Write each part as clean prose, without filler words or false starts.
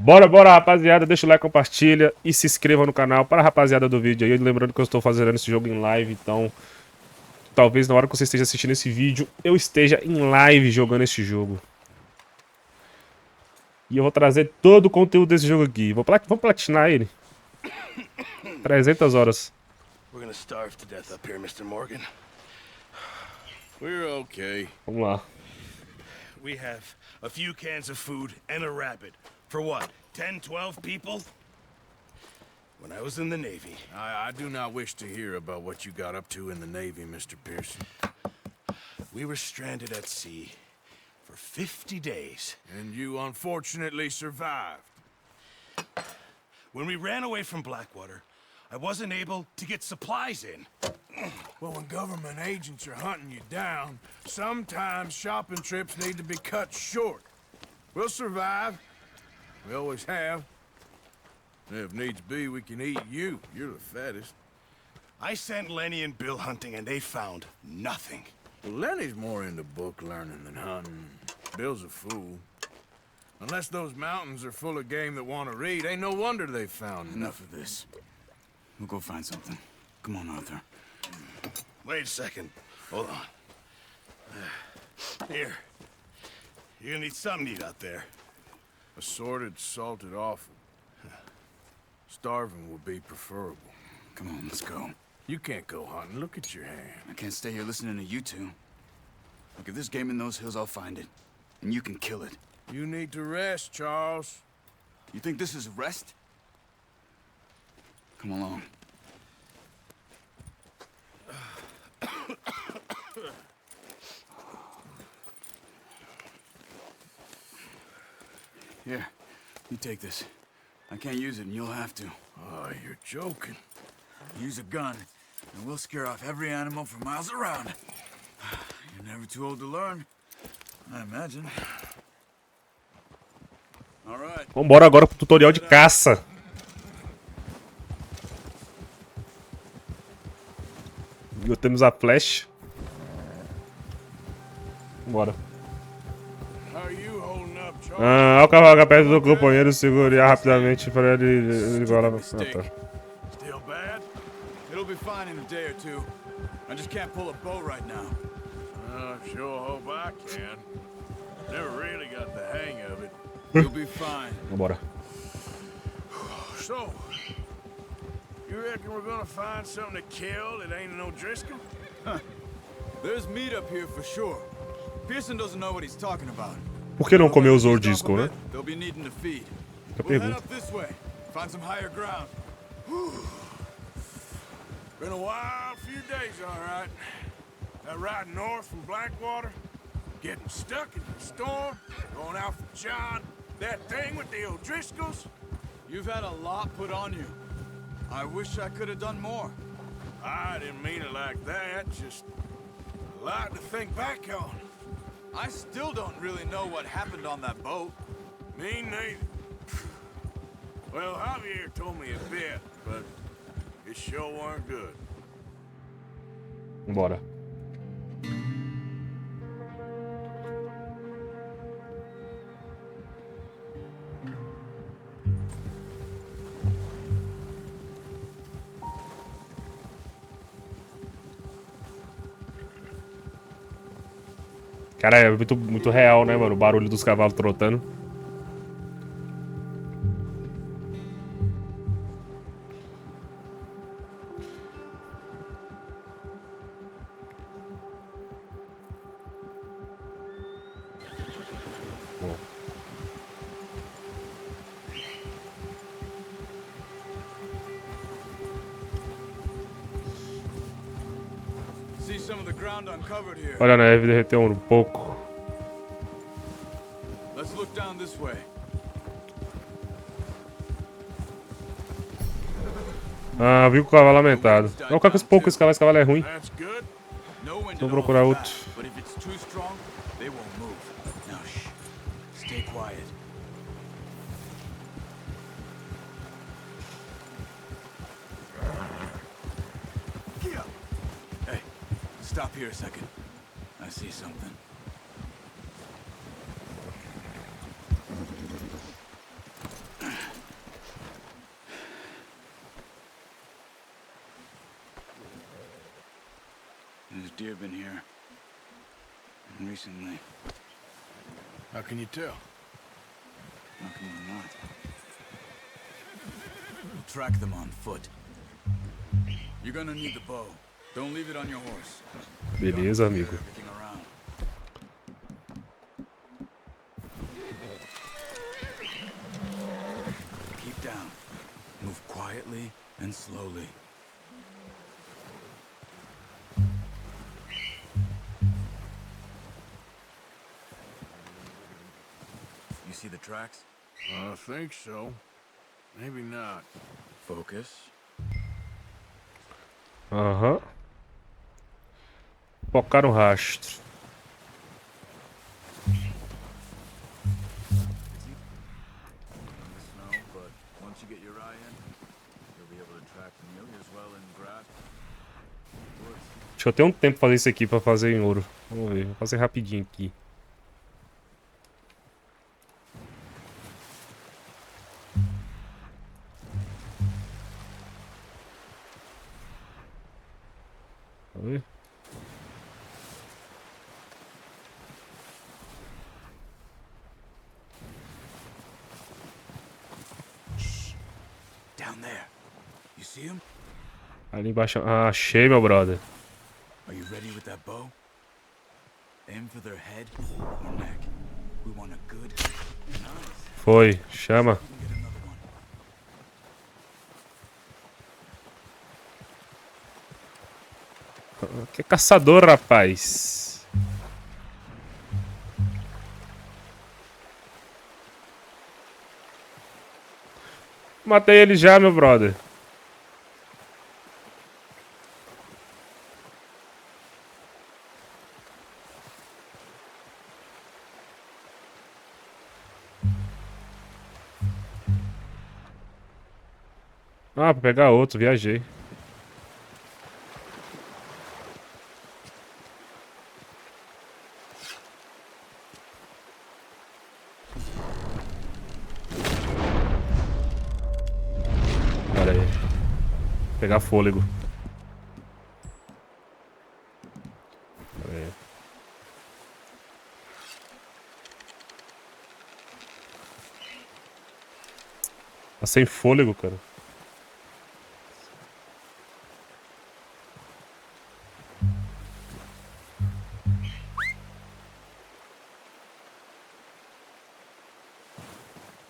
Bora, rapaziada. Deixa o like, compartilha e se inscreva no canal. Para a rapaziada do vídeo aí, lembrando que eu estou fazendo esse jogo em live, então talvez na hora que você esteja assistindo esse vídeo, eu esteja em live jogando esse jogo. E eu vou trazer todo o conteúdo desse jogo aqui. Vamos platinar ele. 300 horas. We're gonna starve to death up here, Mr. Morgan. We're okay. Vamos lá. We have a few cans of food and a rabbit. For what? 10, 12 people? When I was in the Navy. I do not wish to hear about what you got up to in the Navy, Mr. Pearson. We were stranded at sea for 50 days. And you unfortunately survived. When we ran away from Blackwater, I wasn't able to get supplies in. Well, when government agents are hunting you down, sometimes shopping trips need to be cut short. We'll survive. We always have. And if needs be, we can eat you. You're the fattest. I sent Lenny and Bill hunting, and they found nothing. Well, Lenny's more into book learning than hunting. Bill's a fool. Unless those mountains are full of game that want to read, ain't no wonder they found Enough of this. We'll go find something. Come on, Arthur. Wait a second. Hold on. Here. You're gonna need something to eat out there. Assorted, salted offal. Starving would be preferable. Come on, let's go. You can't go hunting. Look at your hand. I can't stay here listening to you two. Look, if there's game in those hills, I'll find it. And you can kill it. You need to rest, Charles. You think this is rest? Come along. Here, you take this. I can't use it, and you'll have to. Oh, you're joking. Use a gun, and we'll scare off every animal for miles around. You're never too old to learn, I imagine. All right. Vambora agora pro tutorial de caça. Temos a flecha. Bora. Ao cavalgar perto do companheiro, segure rapidamente para ele agora. Still bad? It'll be fine in a day or two. I just can't pull a bow right now. I sure hope I can. Never really got the hang of it. You'll be fine. Vambora. So, you reckon we're gonna find something to kill that ain't no Driscoll? Huh. There's meat up here for sure. Pearson doesn't know what he's talking about. Por que não comer os old disco, né? They'll be needing to feed. We'll head up this way. Find some higher ground. Been a wild few days, all right. That ride north from Blackwater, getting stuck in the storm, going out for John, that thing with the O'Driscolls. You've had a lot put on you. I wish I could have done more. I didn't mean it like that, just a lot to think back on. I still don't really know what happened on that boat. Me neither. Well, Javier told me a bit, but it sure weren't good. Bora. Cara, é muito real, né, mano? O barulho dos cavalos trotando. Olha, a neve derreteu um pouco. Let's look down this way. Ah, vi o cavalo lamentado. Não, com pouco esse cavalo é ruim. Vou procurar outro. Stop here a second. I see something. There's deer been here. And recently. How can you tell? How come we're not? We'll track them on foot. You're gonna need the bow. Don't leave it on your horse. Beleza, amigo. Everything around. Keep down. Move quietly and slowly. You see the tracks? I think so. Maybe not. Focus. Aham. Focar no rastro. But once you get your eye in, you'll be able to track familiars well in grass. Deixa eu ter um tempo pra fazer isso aqui pra fazer em ouro. Vamos ver, vou fazer rapidinho aqui. Oi. Down there. You see him? Ali embaixo. Ah, achei, meu brother. Are you ready with that bow? Aim for their head or neck. We want a good. Nice. Foi, chama. We can get another one. Que caçador, rapaz. Matei ele já, meu brother. Ah, pra pegar outro, viajei. Pera aí. Pegar fôlego. Pera aí. Tá sem fôlego, cara.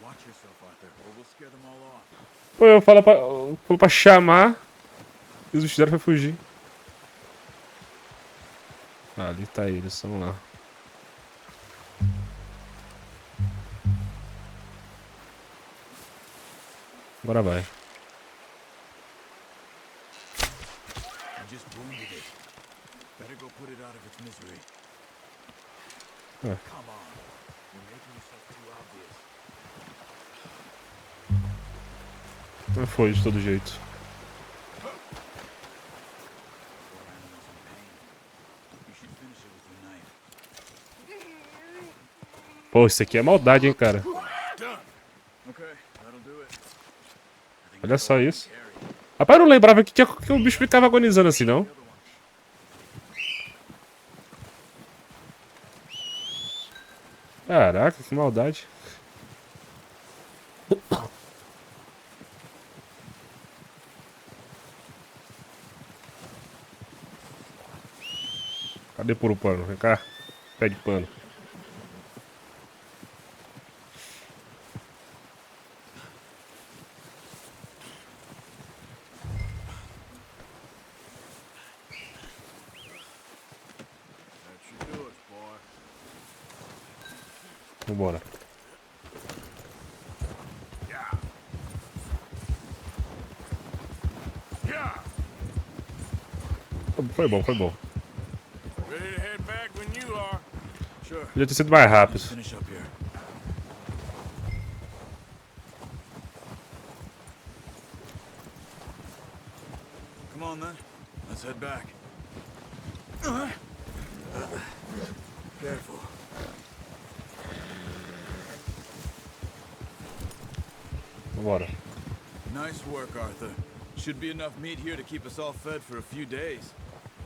Watch yourself, Arthur, or we'll scare them all off. Pô, eu falo pra chamar e os bichos foi fugir. Ah, ali tá eles, vamos lá. Agora vai. I just wounded it. Better go put it out of its misery. É. Come on. You're making yourself too obvious. Não foi de todo jeito. Poor animal's in pain. You should finish it with your knife. Pô, isso aqui é maldade, hein, cara. Okay, that'll do it. Olha só isso. Rapaz, eu não lembrava que o bicho ficava agonizando assim, não. Caraca, que maldade. Cadê por o pano? Vem cá. Pé de pano. That should do it, boy. Vambora. Yeah. Yeah. Foi bom, foi bom. Ready to head back when you are. Sure. Podia ter sido mais rápido. Finish up here. Come on then. Let's head back. Careful. Vambora. Nice work, Arthur. Should be enough meat here to keep us all fed for a few days.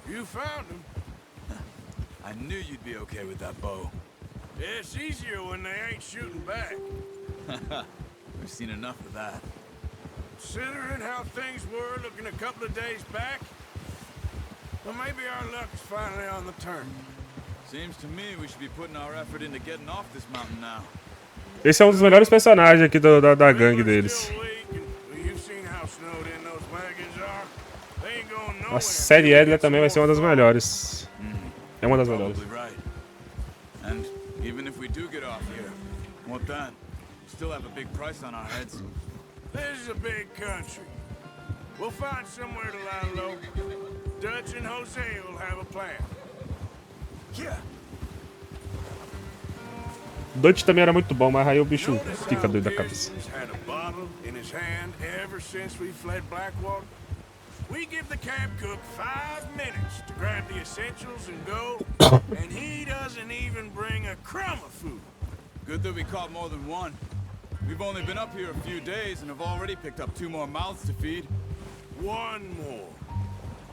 You found him. I knew you'd be okay with that bow. Yeah, it's easier when they ain't shooting back. We've seen enough of that. Considering how things were looking a couple of days back, well, maybe our luck is finally on the turn. Seems to me we should be putting our effort into getting off this mountain now. Esse é um dos melhores personagens aqui da gangue deles. A série Edna também vai ser uma das melhores. É uma das melhores. And even if we do get off here, what then? Still have a big price on our heads. This is a big country. We'll find somewhere to lie low. Dutch and Jose will have a plan. Yeah. Dutch também era muito bom, mas aí o bicho fica doido da cabeça. Had a bottle in his hand ever since we fled Blackwater. We give the camp cook 5 minutes to grab the essentials and go, and he doesn't even bring a crumb of food. Good that we caught more than one. We've only been up here a few days and have already picked up 2 more mouths to feed. One more.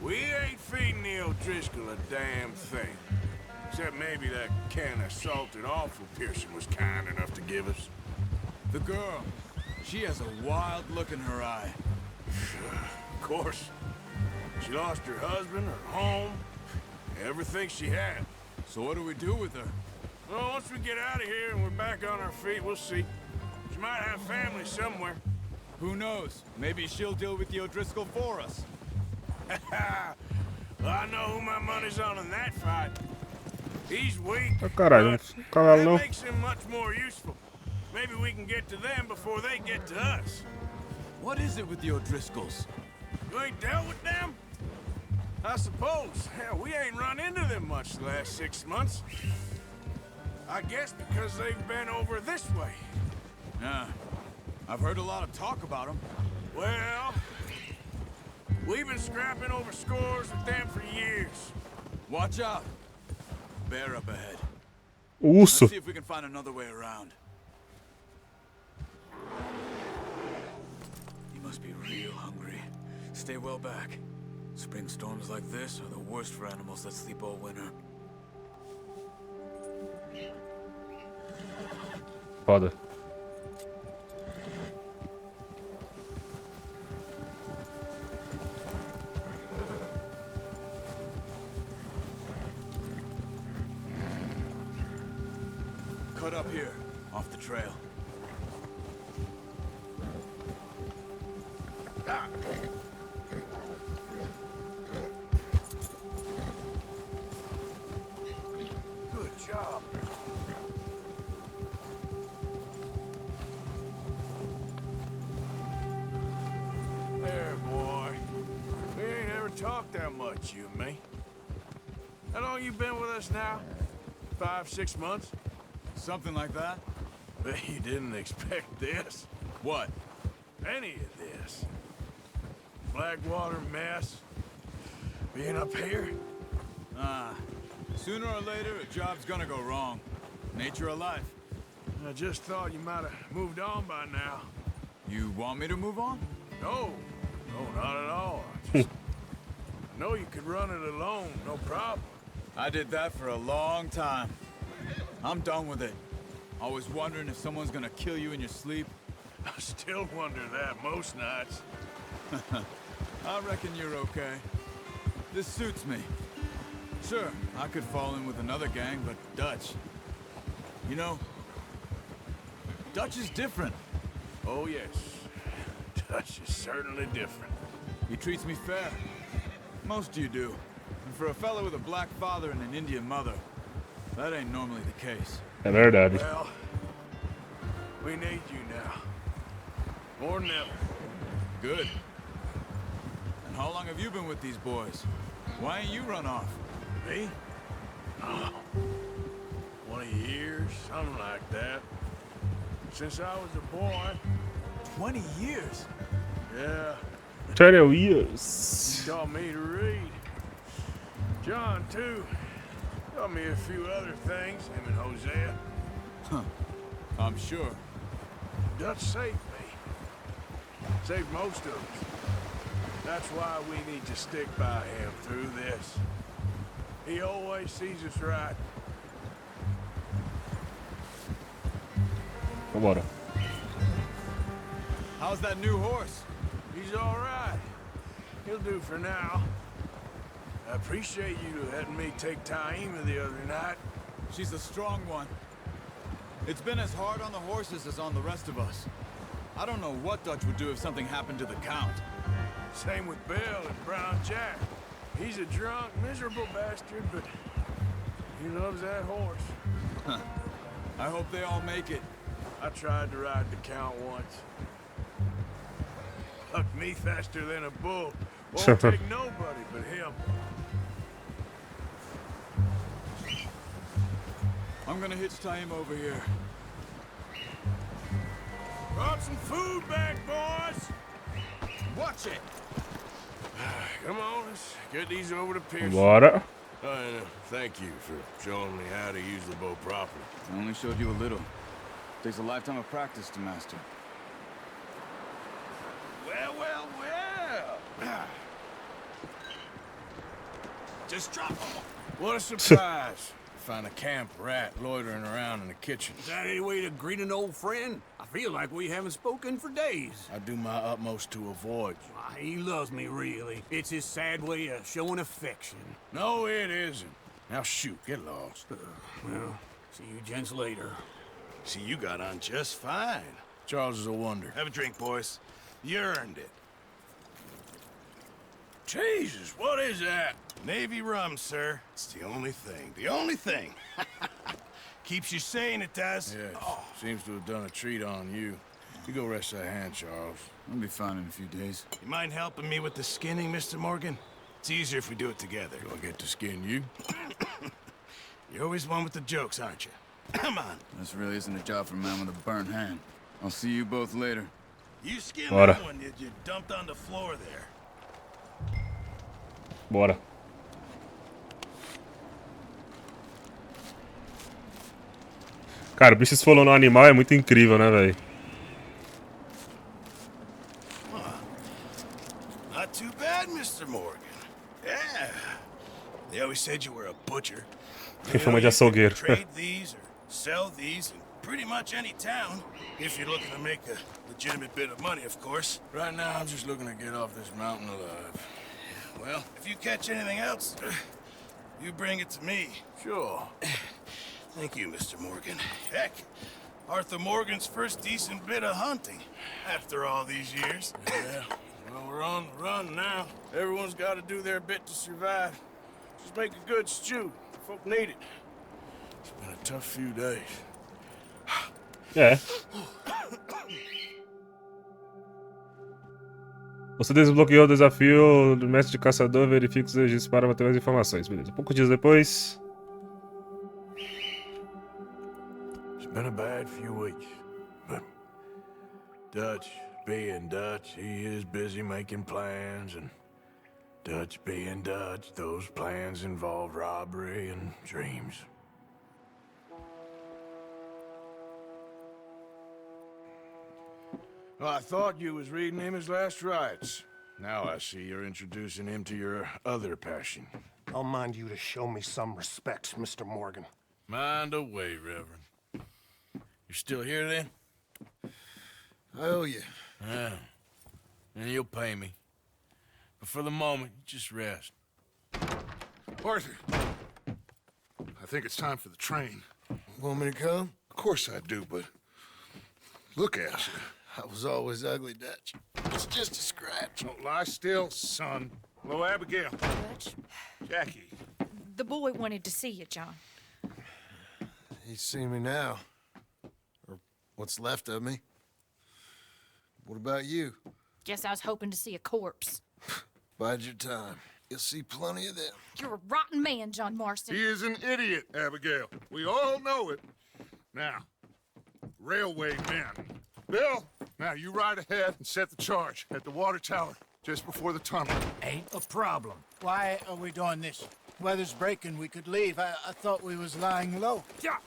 We ain't feeding the O'Driscoll a damn thing. Except maybe that can of salted offal Pearson was kind enough to give us. The girl, she has a wild look in her eye. Of course. She lost her husband, her home, everything she had. So what do we do with her? Well, once we get out of here and we're back on our feet, we'll see. She might have family somewhere. Who knows? Maybe she'll deal with the O'Driscoll for us. Well, I know who my money's on in that fight. He's weak, Ah, caralho, but cavalo that não. makes him much more useful. Maybe we can get to them before they get to us. What is it with the O'Driscolls? You ain't dealt with them? I suppose. Hell, we ain't run into them much the last 6 months. I guess because they've been over this way. Yeah, I've heard a lot of talk about them. Well, we've been scrapping over scores with them for years. Watch out. Bear up ahead. Urso. Let's see if we can find another way around. You must be real hungry. Stay well back. Spring storms like this are the worst for animals that sleep all winter. Foda. Cut up here, off the trail. Good job. There, boy. We ain't ever talked that much, you and me. How long you been with us now? 5, 6 months? Something like that? Bet you didn't expect this. What? Any of this. Blackwater mess. Being up here. Sooner or later, a job's gonna go wrong. Nature of life. I just thought you might have moved on by now. You want me to move on? No, not at all. I know you could run it alone, no problem. I did that for a long time. I'm done with it. Always wondering if someone's gonna kill you in your sleep. I still wonder that most nights. I reckon you're okay. This suits me. Sure, I could fall in with another gang, but Dutch... You know, Dutch is different. Oh, yes. Dutch is certainly different. He treats me fair. Most of you do. And for a fellow with a black father and an Indian mother, that ain't normally the case. É verdade. Well, we need you now. More than ever. Good. And how long have you been with these boys? Why ain't you run off? Me? Oh, 20 years, something like that. Since I was a boy. 20 years? Yeah. 20 years. He taught me to read. John, too. Taught me a few other things, him and Hosea. Huh. I'm sure. Dutch saved me. Saved most of us. That's why we need to stick by him through this. He always sees us right. Vambora. How's that new horse? He's all right. He'll do for now. I appreciate you letting me take Taima the other night. She's a strong one. It's been as hard on the horses as on the rest of us. I don't know what Dutch would do if something happened to the Count. Same with Bill and Brown Jack. He's a drunk, miserable bastard, but he loves that horse. I hope they all make it. I tried to ride the Count once. Hucked me faster than a bull. Won't take nobody but him. I'm gonna hitch Taima over here. Brought some food back, boys. Watch it! Come on, let's get these over to Pierce. Vambora. And thank you for showing me how to use the bow properly. I only showed you a little. Takes a lifetime of practice to master. Well, well, well. Just drop them. What a surprise. Find a camp rat loitering around in the kitchen. Is that any way to greet an old friend? I feel like we haven't spoken for days. I do my utmost to avoid you. Why, he loves me, really. It's his sad way of showing affection. No, it isn't. Now shoot, get lost. Well, see you gents later. See, you got on just fine. Charles is a wonder. Have a drink, boys. You earned it. Jesus, what is that? Navy rum, sir. It's the only thing. The only thing. Keeps you sane, it does. Yes, seems to have done a treat on you. You go rest that hand, Charles. I'll be fine in a few days. You mind helping me with the skinning, Mr. Morgan? It's easier if we do it together. Do I get to skin you? You're always one with the jokes, aren't you? Come on. This really isn't a job for a man with a burnt hand. I'll see you both later. You skinned Bora. that one you dumped on the floor there. Bora. Cara, o bicho se falou no animal é muito incrível, né, velho? Not too bad, Mr. Morgan. Yeah. They always said you were a butcher. Em forma de açougueiro. Trade these or sell these in pretty much any town, if you're looking to make a legitimate bit of money, of course. Right now, I'm just looking to get off this mountain alive. Well, if you catch anything else, you bring it to me. Sure. Thank you, Mr. Morgan. Heck, Arthur Morgan's first decent bit of hunting after all these years. Yeah, well, we're on the run now. Everyone's got to do their bit to survive. Just make a good stew. Folk need it. It's been a tough few days. É. Você desbloqueou o desafio do mestre de caçador, verifique os registros para ter mais informações. Beleza. Poucos dias depois. It's been a bad few weeks, but Dutch being Dutch, he is busy making plans, and Dutch being Dutch, those plans involve robbery and dreams. Well, I thought you was reading him his last rites. Now I see you're introducing him to your other passion. I'll mind you to show me some respect, Mr. Morgan. Mind away, Reverend. You're still here, then? I owe you. Yeah. And you'll pay me. But for the moment, just rest. Arthur, I think it's time for the train. Want me to come? Of course I do, but look at you. I was always ugly, Dutch. It's just a scratch. Don't lie still, son. Hello, Abigail. Dutch, Jackie. the boy wanted to see you, John. He's seen me now. Or what's left of me. What about you? Guess I was hoping to see a corpse. Bide your time. You'll see plenty of them. You're a rotten man, John Marston. He is an idiot, Abigail. We all know it. Now, railway men. Bill, now you ride ahead and set the charge at the water tower just before the tunnel. Ain't a problem. Why are we doing this? Weather's breaking, we could leave. I thought we was lying low. Yeah,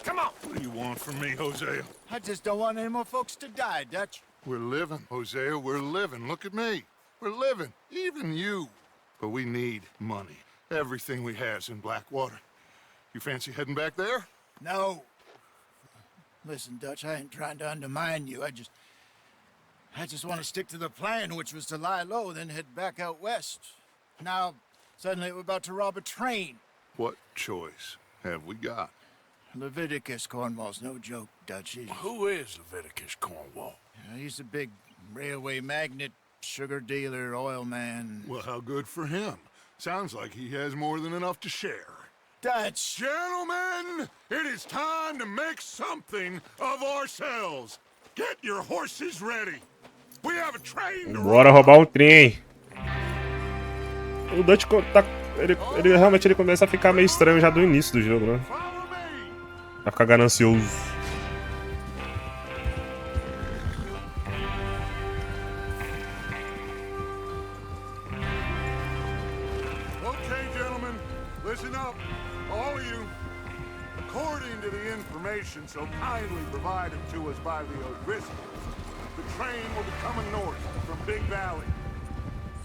come on. What do you want from me, Hosea? I just don't want any more folks to die, Dutch. We're living, Hosea, we're living. Look at me. We're living, even you. But we need money. Everything we has in Blackwater. You fancy heading back there? No. Listen, Dutch, I ain't trying to undermine you. I just want to stick to the plan, which was to lie low, then head back out west. Now, suddenly we're about to rob a train. What choice have we got? Leviticus Cornwall's no joke, Dutch. Who is Leviticus Cornwall? He's a big railway magnate, sugar dealer, oil man. Well, how good for him. Sounds like he has more than enough to share. Dutch! Gentlemen, it is time to make something of ourselves. Get your horses ready. We have a train to Bora roubar um trem. O Dutch tá... Ele realmente começa a ficar meio estranho já do início do jogo, né? follow me. Vai ficar ganancioso. Okay, gentlemen, listen up, all of you. According to the information so kindly provided to us by the O'Driscolls, the train will be coming north from Big Valley.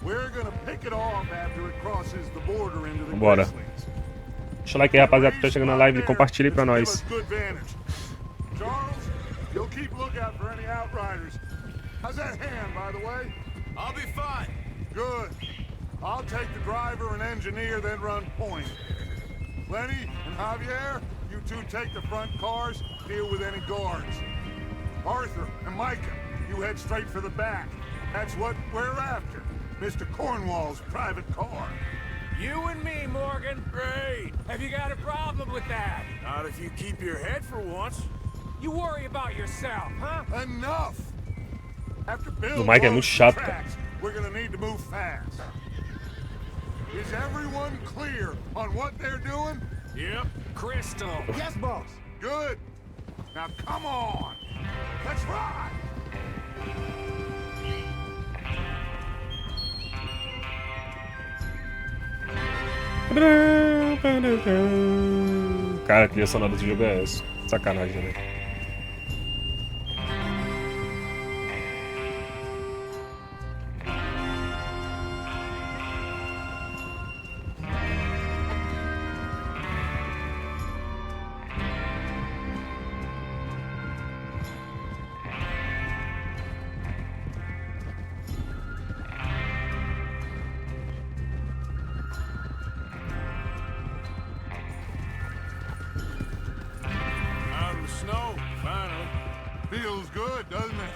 We're gonna pick it off after it crosses the border into the Vambora. Grizzlies. Deixa o like aí, rapaziada, que tá chegando na live e compartilha aí pra nós. Charles, you'll keep lookout for any outriders. How's that hand, by the way? I'll be fine. Good. I'll take the driver and engineer, then run point. Lenny and Javier, you two take the front cars, deal with any guards. Arthur and Micah, you head straight for the back. That's what we're after. Mr. Cornwall's private car. You and me, Morgan. Great. Have you got a problem with that? Not if you keep your head for once. You worry about yourself, huh? Enough! After Bill O Mike é muito blows the chato, cara. tracks, we're gonna need to move fast. Is everyone clear on what they're doing? Yep. Crystal. Yes, boss. Good. Now come on. Let's ride. Cara, a trilha sonora do jogo é essa. Sacanagem, né? Out of the snow, finally. Feels good, doesn't it?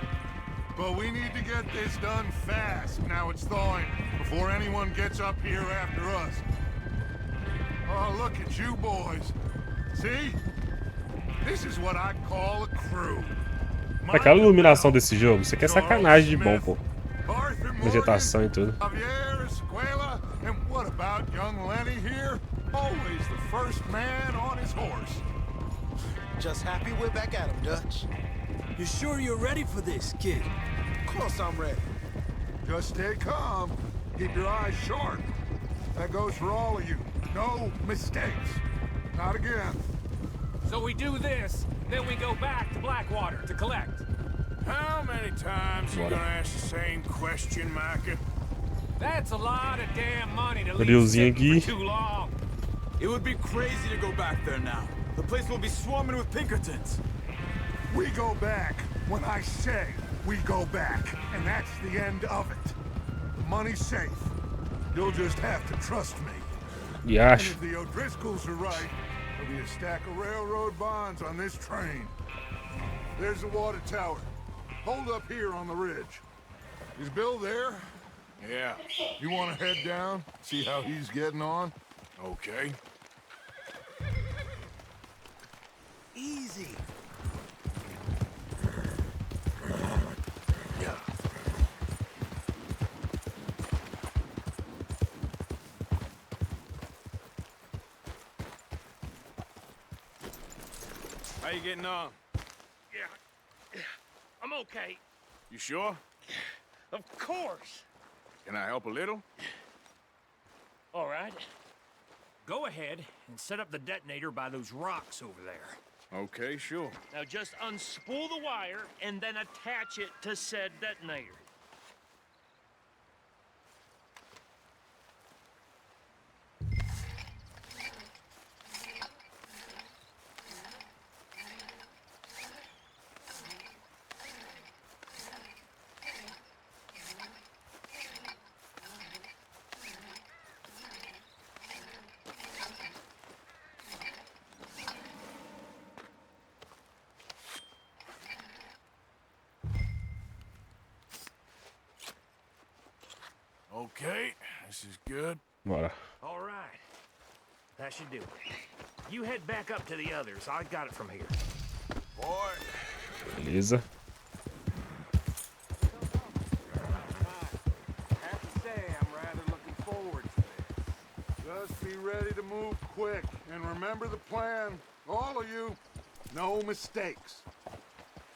But we need to get this done fast. Now it's thawing, before anyone gets up here after us. Oh, look at you boys. See? This is what I call a crew. Aquela iluminação desse jogo, isso aqui é sacanagem de bom, pô. Vegetação e tudo. Javier, Escuela, and what about young Lenny here? Always the first man on his horse. Just happy we're back at him, Dutch. You sure you're ready for this, kid? Of course I'm ready. Just stay calm. Keep your eyes sharp. That goes for all of you. No mistakes. Not again. So we do this, then we go back to Blackwater to collect. How many times you gonna ask the same question, Micah? That's a lot of damn money to leave Brilzinho sitting aqui. for too long. It would be crazy to go back there now. The place will be swarming with Pinkertons. We go back when I say we go back, and that's the end of it. The money's safe. You'll just have to trust me. E And acho. if the O'Driscolls are right, there'll be a stack of railroad bonds on this train. There's the water tower. Hold up here on the ridge. Is Bill there? Yeah. You want to head down, see how he's getting on? Okay. Easy. How you getting on? Yeah. I'm okay. You sure? Of course. Can I help a little? All right. Go ahead and set up the detonator by those rocks over there. Okay, sure. Now just unspool the wire and then attach it to said detonator. Okay, this is good. Bora. All right. That should do it. You head back up to the others. I got it from here. Boy. Beleza. Have to say, I'm rather looking forward to this. Just be ready to move quick. And remember the plan. All of you. No mistakes.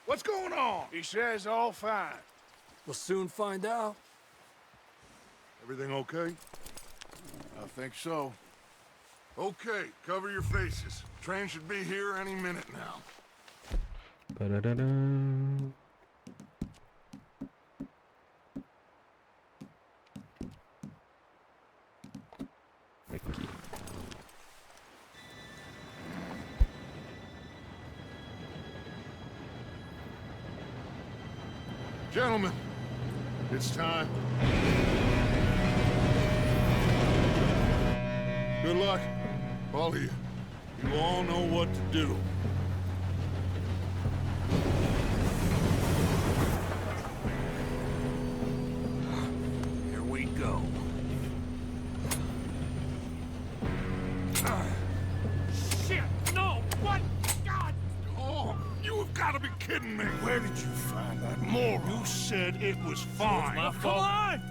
What's going on? He says all fine. We'll soon find out. Everything okay? I think so. Okay, cover your faces. Train should be here any minute now. Ba-da-da-da. Aqui. Gentlemen, it's time. Good luck, all of you. You all know what to do. Here we go. Shit, no! What? God! Oh, you have got to be kidding me. Where did you find that moron? You said it was fine. My fault. Come on!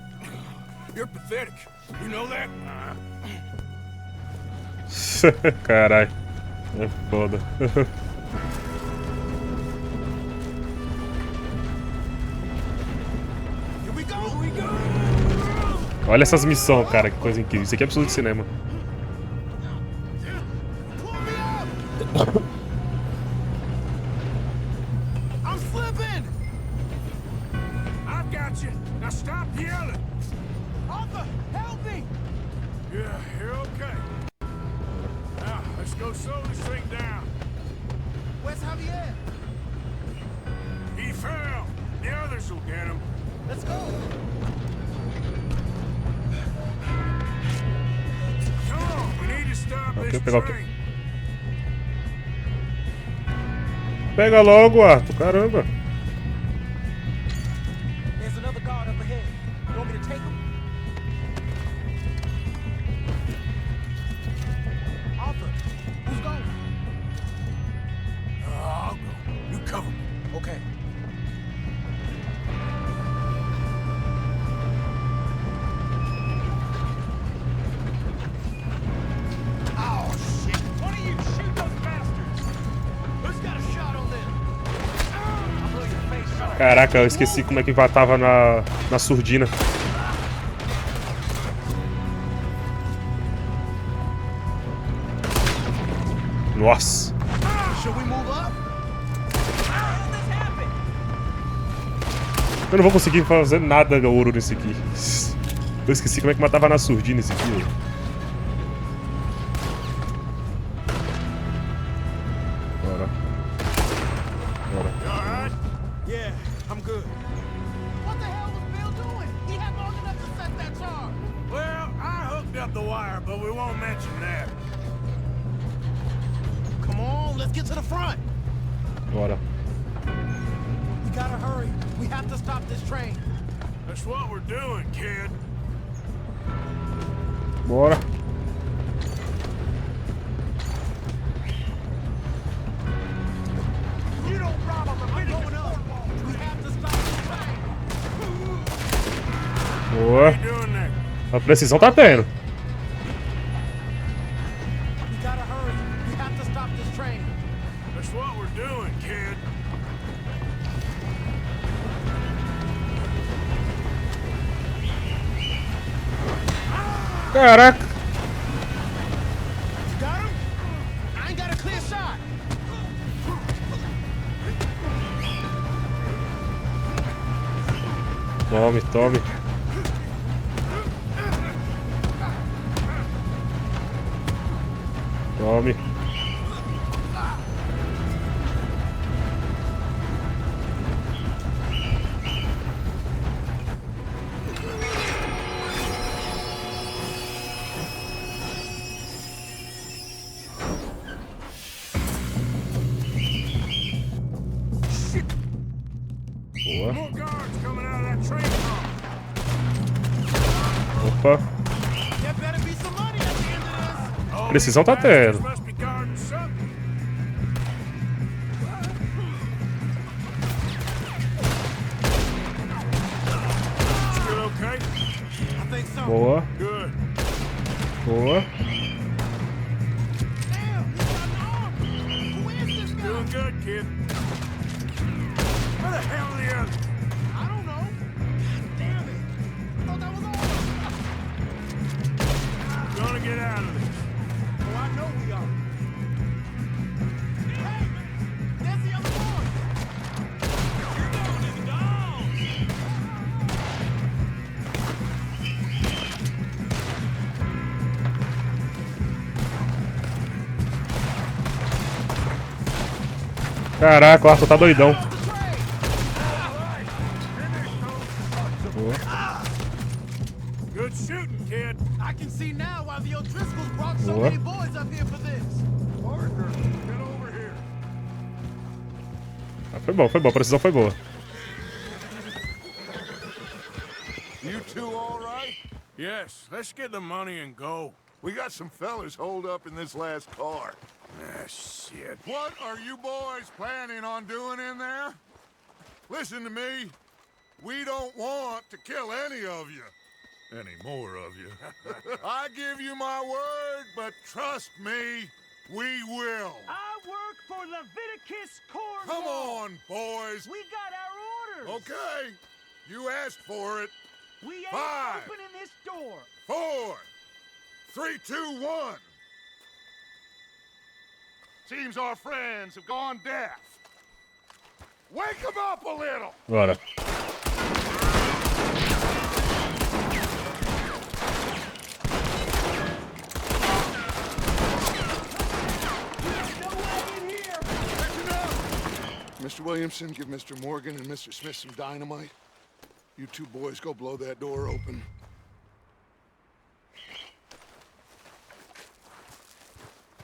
You're pathetic. You know that? Carai. É foda. Here we go! Here we go! Olha essas missões, cara. Que coisa incrível. Isso aqui é absoluto cinema. I'm slipping! I've got you. Now stop yelling! Arthur, help me! Yeah, you're okay. Now, let's go slowly straight down. Where's Javier? He fell. The others will get him. Let's go. Come on, we need to stop Ok, this pegar o train. Pega logo, Arthur. Caramba. There's another guard up ahead. You want me to take him? Arthur, who's going? I'll go. You cover me. Okay. Oh, shit. One of you shoot those bastards. Who's got a shot on them? I'll blow your face off. Caraca, eu esqueci como é que empatava na surdina. Nossa. Should we move up? Eu não vou conseguir fazer nada ouro nesse aqui. Eu esqueci como é que matava na surdina esse aqui. Velho. Bora. Bora. You all right? Yeah, I'm good. What the hell was Bill doing? He had long enough to set that charge. Well, I hooked up the wire, but we won't mention that. Come on, let's get to the front. Bora. We gotta hurry. We have to stop this train. That's what we're doing, kid. Bora. You don't rob them. I'm going up. We have to stop this train. Boa. What are you doing there? A precisão tá tendo. We gotta hurry. We have to stop this train. That's what we're doing, kid. Caraca. Got him? I ain't got a clear shot. Tome, tome. Tome. Boa. More guards coming out of that train car. Opa. Precisão tá tendo. Must be guarding something. Still okay? I think so. Boa. Good. Boa. Doing good, kid. Where the hell are the others? I don't know. Damn it. I thought that was all. Gonna get out of this. Oh, I know we are. Hey, there's the other boy. You're going in the dogs. Caraca, o Arthur tá doidão. Boa. Good shooting, kid. I can see now why the O'Driscolls brought so Boa. many boys up here for this. Parker, get over here. Ah, foi bom, a precisão foi boa. You two all right? Yes, let's get the money and go. We got some fellas holed up in this last car. Ah, shit. What are you boys planning on doing in there? Listen to me. We don't want to kill any of you. Any more of you. I give you my word, but trust me, we will. I work for Leviticus Corps. Come on, boys. We got our orders. Okay. You asked for it. We ain't 5, opening this door. 4, 3, 2, 1. Seems our friends have gone deaf. Wake them up a little. Bora. Mr. Williamson, give Mr. Morgan and Mr. Smith some dynamite. You two boys go blow that door open.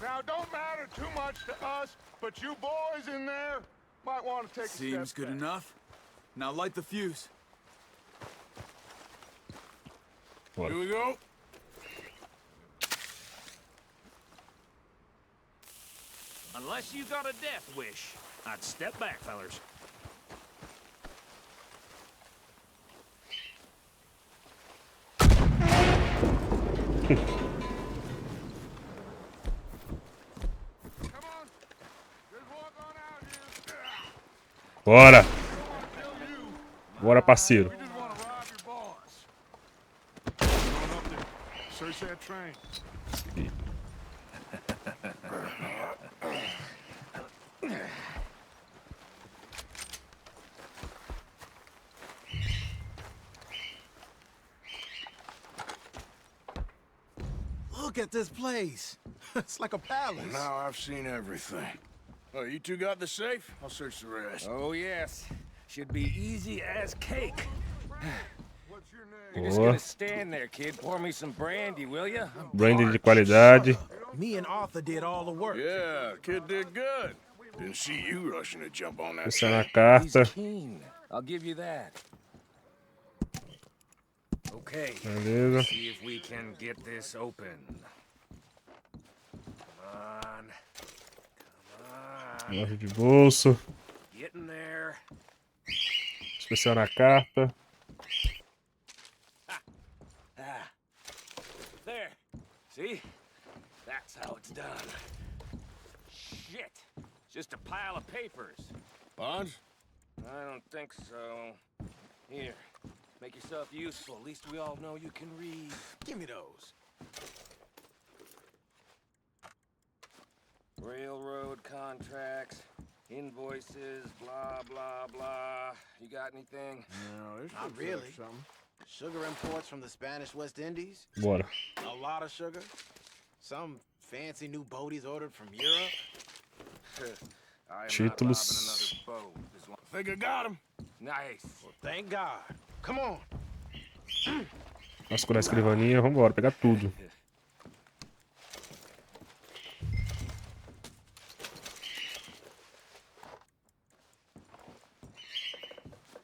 Now, don't matter too much to us, but you boys in there might want to take a Seems step good back. enough. Now light the fuse. Bora. Here we go. Unless you got a death wish, I'd step back, fellers. Come on. Just walk on out here. Bora. Kill you. Bora, parceiro. We just want to rob your boss. Going up there. Search that train. Look at this place. It's like a palace. Now I've seen everything. Oh, you two got the safe? I'll search the rest. Oh, yes. Should be easy as cake. What's your name? You're just Boa. gonna stand there, kid. Pour me some brandy, will ya? Brandy de qualidade. Me and Arthur did all the work. Yeah, kid did good. Didn't see you rushing to jump on that. Essa é na He's carta. keen. I'll give you that. Okay. Beleza. See if we can get this open. Come on. Come on. Loja de bolso. Get in there. Especial na carta. Ah. There. See? That's how it's done. Shit. Just a pile of papers. Bonds? I don't think so. Here. Make yourself useful. At least we all know you can read. Give me those. Railroad contracts, invoices, blah, blah, blah. You got anything? No, this Not looks really. like something. Sugar imports from the Spanish West Indies. Bora. A lot of sugar. Some fancy new boat he's ordered from Europe. I am Títulos. not robbing another boat. As long- Think I got him. Nice. Thank God. Come on. Vasco na escrivaninha. Vambora, pegar tudo.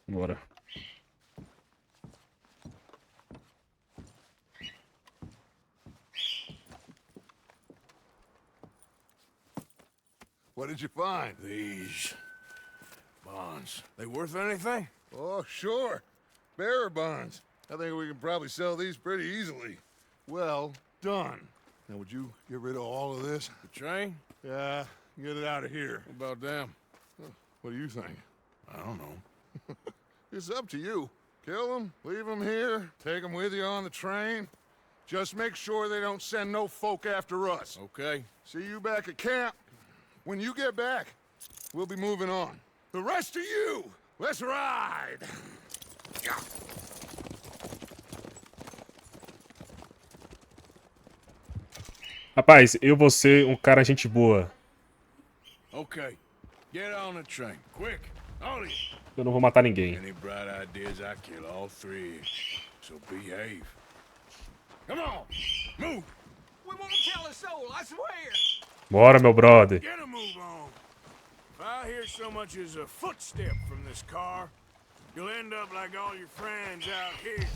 Bora. What did you find? These bonds. They worth anything? Oh, sure. Bearer bonds. I think we can probably sell these pretty easily. Well done. Now, would you get rid of all of this? The train? Yeah, get it out of here. What about them? What do you think? I don't know. It's up to you. Kill them, leave them here, take them with you on the train. Just make sure they don't send no folk after us. Okay. See you back at camp. When you get back, we'll be moving on. The rest of you, let's ride! Rapaz, eu vou ser um cara gente boa. Okay. Get on the train. Quick. All of you. Eu não vou matar ninguém. Any bright ideas, I kill all three. So behave. Come on. Move. We won't tell a soul, I swear. Bora, meu brother. Get a move on. If I hear so much as a footstep from this car, you'll end up like all your friends out here.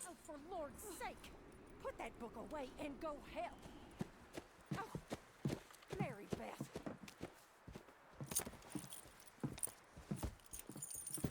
Oh, for Lord's sake, put that book away and go help. Oh, Mary Beth.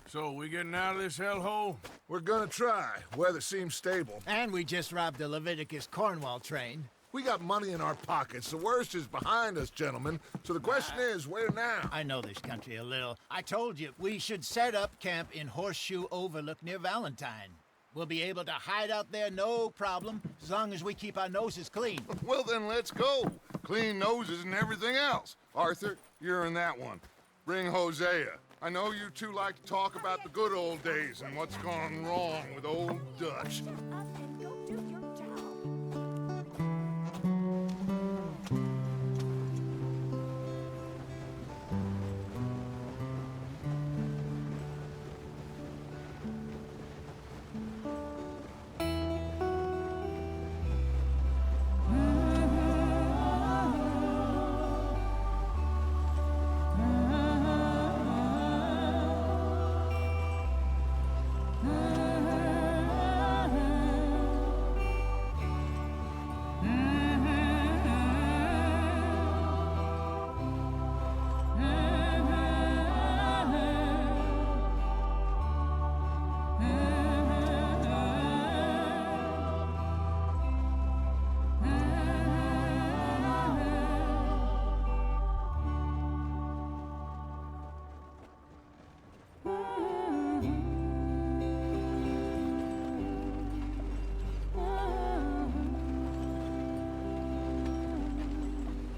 So, we getting out of this hellhole? We're gonna try. Weather seems stable. And we just robbed the Leviticus Cornwall train. We got money in our pockets. The worst is behind us, gentlemen. So the question is, where now? I know this country a little. I told you, we should set up camp in Horseshoe Overlook near Valentine. We'll be able to hide out there, no problem, as long as we keep our noses clean. Well, then let's go. Clean noses and everything else. Arthur, you're in that one. Bring Hosea. I know you two like to talk about the good old days and what's gone wrong with old Dutch. Shut up and go do your job.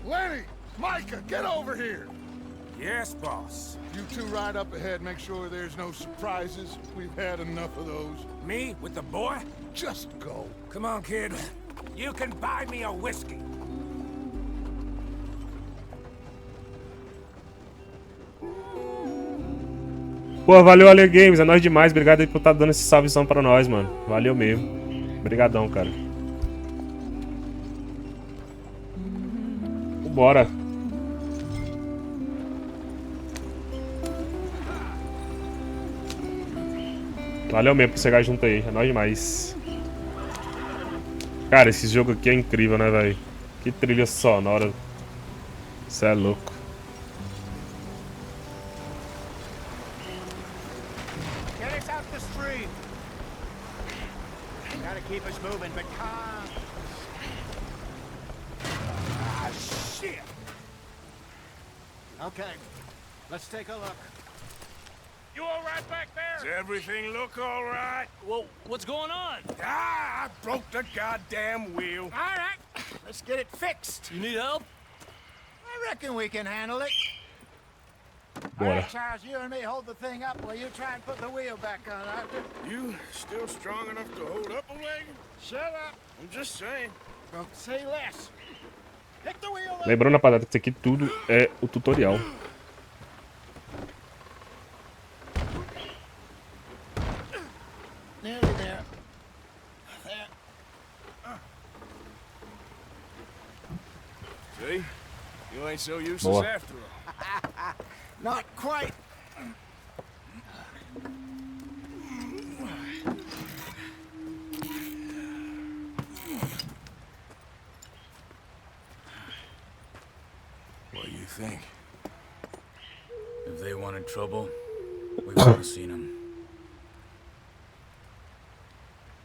Lenny! Micah, get over here! Yes, boss. You two ride up ahead, make sure there's no surprises. We've had enough of those. Me with the boy? Just go. Come on, kid. You can buy me a whiskey. Pô, valeu, Ale Games. É nóis demais. Obrigado aí por estar dando esse salvezão pra nós, mano. Valeu mesmo. Obrigadão, cara. Bora. Valeu mesmo por chegar junto aí. É nóis demais. Cara, esse jogo aqui é incrível, né, velho? Que trilha sonora. Isso é louco. Gotta keep us moving, but calm. Ah, shit. Okay, let's take a look. You all right back there? Does everything look all right? Well, what's going on? Ah, I broke the goddamn wheel. All right, let's get it fixed. You need help? I reckon we can handle it. All Bora. right, Charles, you and me hold the thing up while you try and put the wheel back on, Arthur. You still strong enough to hold up a wagon? Shut up. I'm just saying. Well, say less. Pick the wheel up. Lembrando, rapaziada, que isso aqui tudo é o tutorial. Nearly there. There. See? You ain't so useless Boa. after all. Not quite. What do you think? If they wanted trouble, we would have seen them.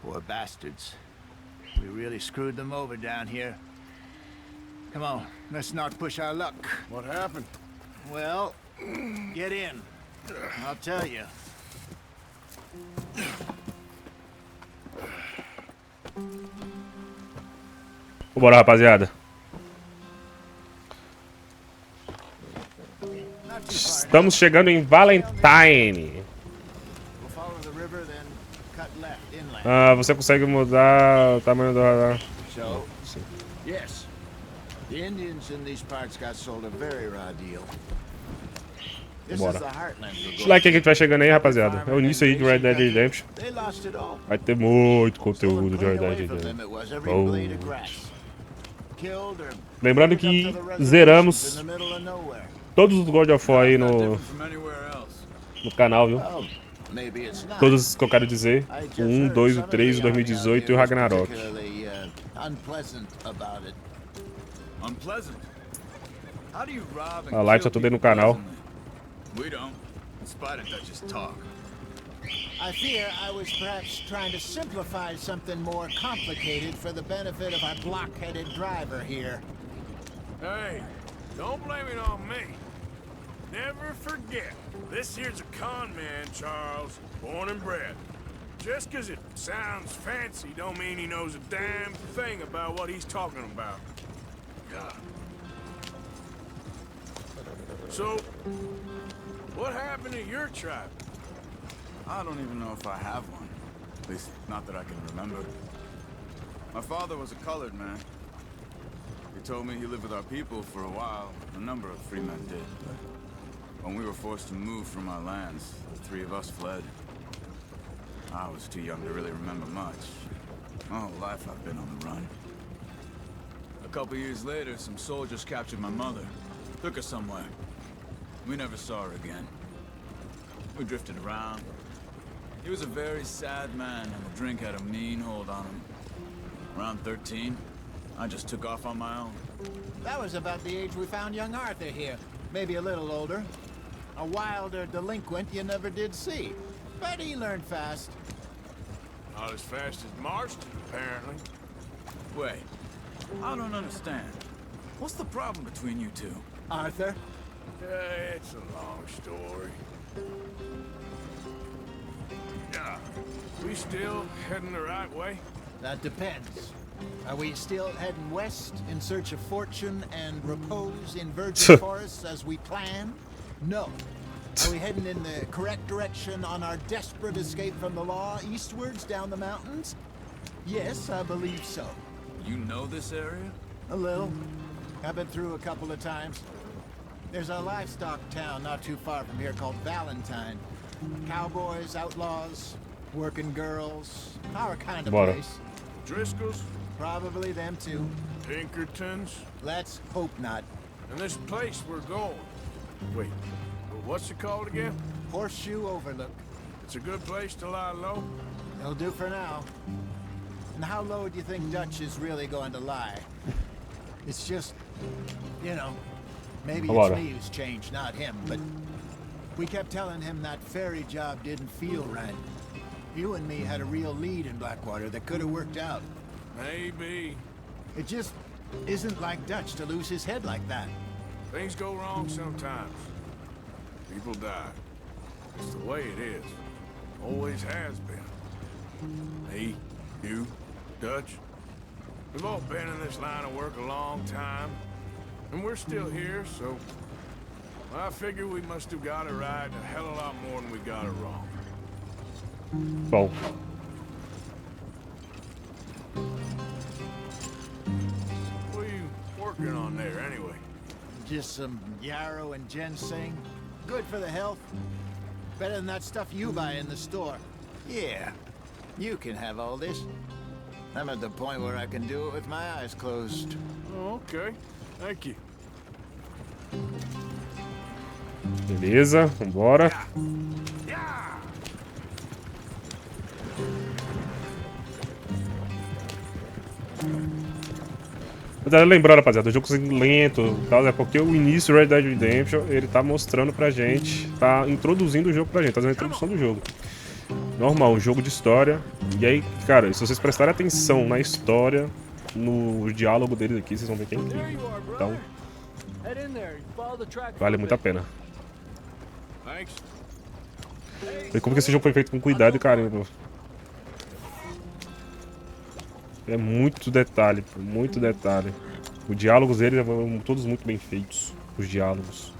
Poor bastards. We really screwed them over down here. Come on, let's not push our luck. What happened? Well, get in. I'll tell you. Bora, rapaziada. Not too far. Estamos chegando em Valentine. We'll follow the river, then cut left inland. Ah, você consegue mudar o tamanho do radar. So, yes, the Indians in these parts got sold a very raw deal. This Bora. is the heartland we're Deixa o going. like aí que a gente vai chegando aí, rapaziada. É o início aí de Red Dead Redemption. They lost it all. Vai ter muito Stolen conteúdo de clean Red away Dead from them Redemption. it was, every Oh. blade of grass. Killed or Lembrando picked up que to the reservations zeramos in the middle of nowhere. todos os God of War aí Not no, different from anywhere else. no canal, viu? Well, maybe it's not. Todos que eu quero dizer. I just O 1, heard 2, o some of 3, o the 2018 e o out here was Ragnarok. particularly, unpleasant about it. Unpleasant. How do you rob and A live kill tá tudo aí no people canal. pleasantly? We don't. In spite of Dutch's talk. I fear I was perhaps trying to simplify something more complicated for the benefit of our block-headed driver here. Hey, don't blame it on me. Never forget, this here's a con man, Charles, born and bred. Just 'cause it sounds fancy don't mean he knows a damn thing about what he's talking about. God. So, what happened to your tribe? I don't even know if I have one. At least, not that I can remember. My father was a colored man. He told me he lived with our people for a while. A number of free men did. But when we were forced to move from our lands, the 3 of us fled. I was too young to really remember much. My whole life I've been on the run. A couple years later, some soldiers captured my mother. Took her somewhere. We never saw her again. We drifted around. He was a very sad man, and the drink had a mean hold on him. Around 13, I just took off on my own. That was about the age we found young Arthur here. Maybe a little older. A wilder delinquent you never did see. But he learned fast. Not as fast as Marston, apparently. Wait, I don't understand. What's the problem between you two? Arthur? It's a long story. Yeah, we still heading the right way? That depends. Are we still heading west in search of fortune and repose in virgin forests as we planned? No. Are we heading in the correct direction on our desperate escape from the law eastwards down the mountains? Yes, I believe so. You know this area? A little. I've been through a couple of times. There's a livestock town not too far from here called Valentine. Cowboys, outlaws, working girls, our kind of Bora. place. Driscoll's? Probably them too. Pinkertons? Let's hope not. And this place we're going. Wait, what's it called again? Horseshoe Overlook. It's a good place to lie low? It'll do for now. And how low do you think Dutch is really going to lie? It's just, you know, maybe Bora. it's me who's changed, not him, but we kept telling him that ferry job didn't feel right. You and me had a real lead in Blackwater that could have worked out. Maybe. It just isn't like Dutch to lose his head like that. Things go wrong sometimes. People die. It's the way it is. Always has been. Me, you, Dutch. We've all been in this line of work a long time. And we're still here, so... I figure we must have got it right a hell of a lot more than we got it wrong. Bom. What are you working on there, anyway? Just some yarrow and ginseng. Good for the health. Better than that stuff you buy in the store. Yeah, you can have all this. I'm at the point where I can do it with my eyes closed. Oh, okay. Thank you. Beleza, vambora. Lembrando, rapaziada, o jogo lento, é porque o início do Red Dead Redemption, ele tá mostrando pra gente, tá introduzindo o jogo pra gente, tá fazendo a introdução do jogo. Normal, um jogo de história. E aí, cara, se vocês prestarem atenção na história, no diálogo deles aqui, vocês vão ver que é incrível. Então, vale muito a pena. E como que esse jogo foi feito com cuidado e carinho, é muito detalhe, pô, muito detalhe. Os diálogos deles são todos muito bem feitos. Os diálogos.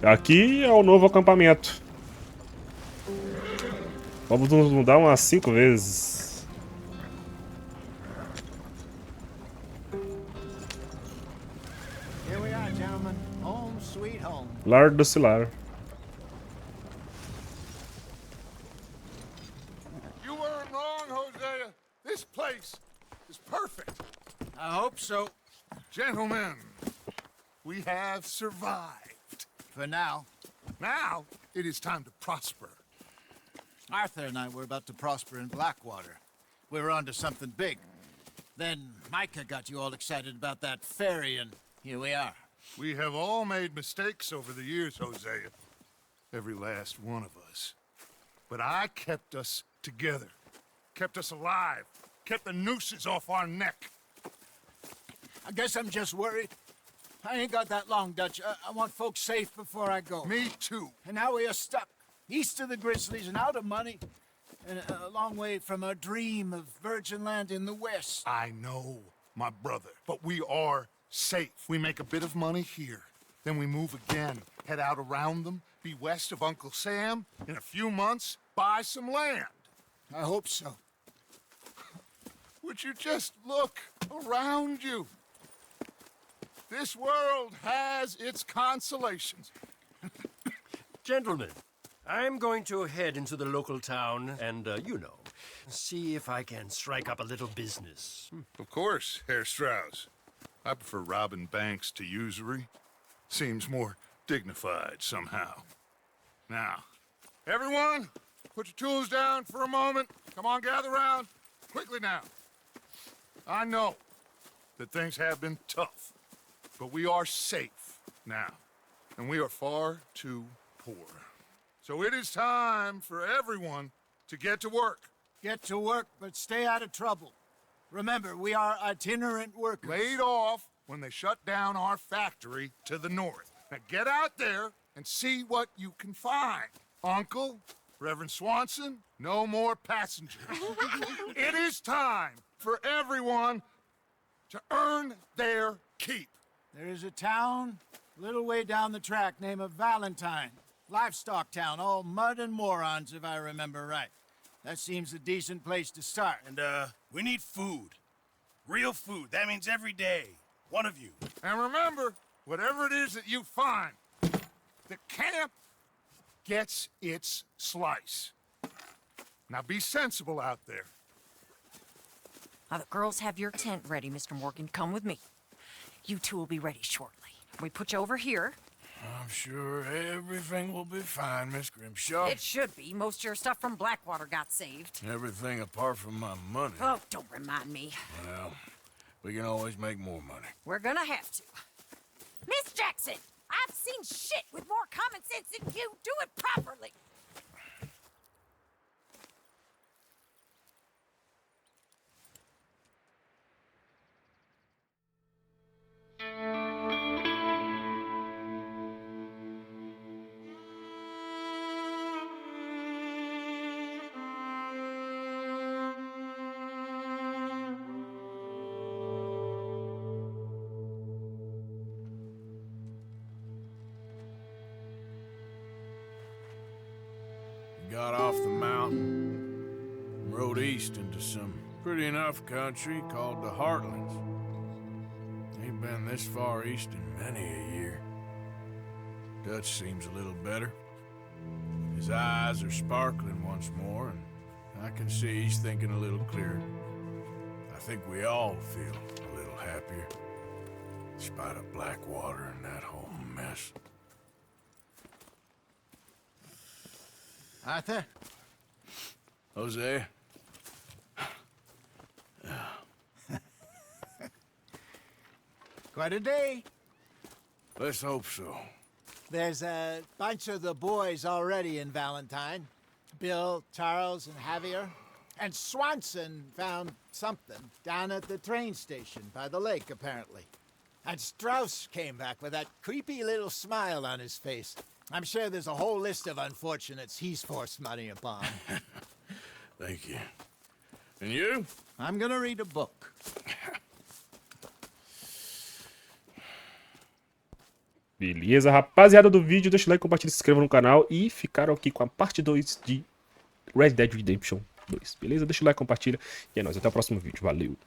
Aqui é o novo acampamento. Vamos nos mudar umas 5 vezes. Here we are, gentlemen. Home sweet home. Lar do Cilar. You weren't wrong, Hosea. This place is perfect. I hope so. Gentlemen, we have survived. For now. Now, it is time to prosper. Arthur and I were about to prosper in Blackwater. We were onto something big. Then Micah got you all excited about that ferry, and here we are. We have all made mistakes over the years, Hosea. Every last one of us. But I kept us together. Kept us alive. Kept the nooses off our neck. I guess I'm just worried. I ain't got that long, Dutch. I want folks safe before I go. Me too. And now we are stuck. East of the Grizzlies and out of money. And a long way from our dream of virgin land in the west. I know, my brother. But we are safe. We make a bit of money here. Then we move again. Head out around them. Be west of Uncle Sam. In a few months, buy some land. I hope so. Would you just look around you? This world has its consolations. Gentlemen, I'm going to head into the local town and, you know, see if I can strike up a little business. Of course, Herr Strauss. I prefer robbing banks to usury. Seems more dignified somehow. Now, everyone, put your tools down for a moment. Come on, gather round. Quickly now. I know that things have been tough, but we are safe now, and we are far too poor. So it is time for everyone to get to work. Get to work, but stay out of trouble. Remember, we are itinerant workers. Laid off when they shut down our factory to the north. Now get out there and see what you can find. Uncle, Reverend Swanson, no more passengers. It is time for everyone to earn their keep. There is a town a little way down the track named Valentine. Livestock town, all mud and morons, if I remember right. That seems a decent place to start. And, we need food. Real food. That means every day. One of you. And remember, whatever it is that you find, the camp gets its slice. Now be sensible out there. Now the girls have your tent ready, Mr. Morgan. Come with me. You two will be ready shortly. We put you over here. I'm sure everything will be fine, Miss Grimshaw. It should be. Most of your stuff from Blackwater got saved. Everything apart from my money. Oh, don't remind me. Well, we can always make more money. We're gonna have to. Miss Jackson, I've seen shit with more common sense than you. Do it properly. Got off the mountain, rode east into some pretty enough country called the Heartlands. Ain't been this far east in many a year. Dutch seems a little better. His eyes are sparkling once more, and I can see he's thinking a little clearer. I think we all feel a little happier, in spite of Blackwater and that whole mess. Arthur? Jose? Quite a day. Let's hope so. There's a bunch of the boys already in Valentine. Bill, Charles, and Javier. And Swanson found something down at the train station by the lake, apparently. And Strauss came back with that creepy little smile on his face. I'm sure there's a whole list of unfortunates he's forced money upon. Thank you. And you? I'm gonna read a book. Beleza, rapaziada do vídeo, deixa o like, compartilha, se inscreva no canal e ficaram aqui com a parte 2 de Red Dead Redemption 2, beleza? Deixa o like, compartilha e é nóis, até o próximo vídeo, valeu!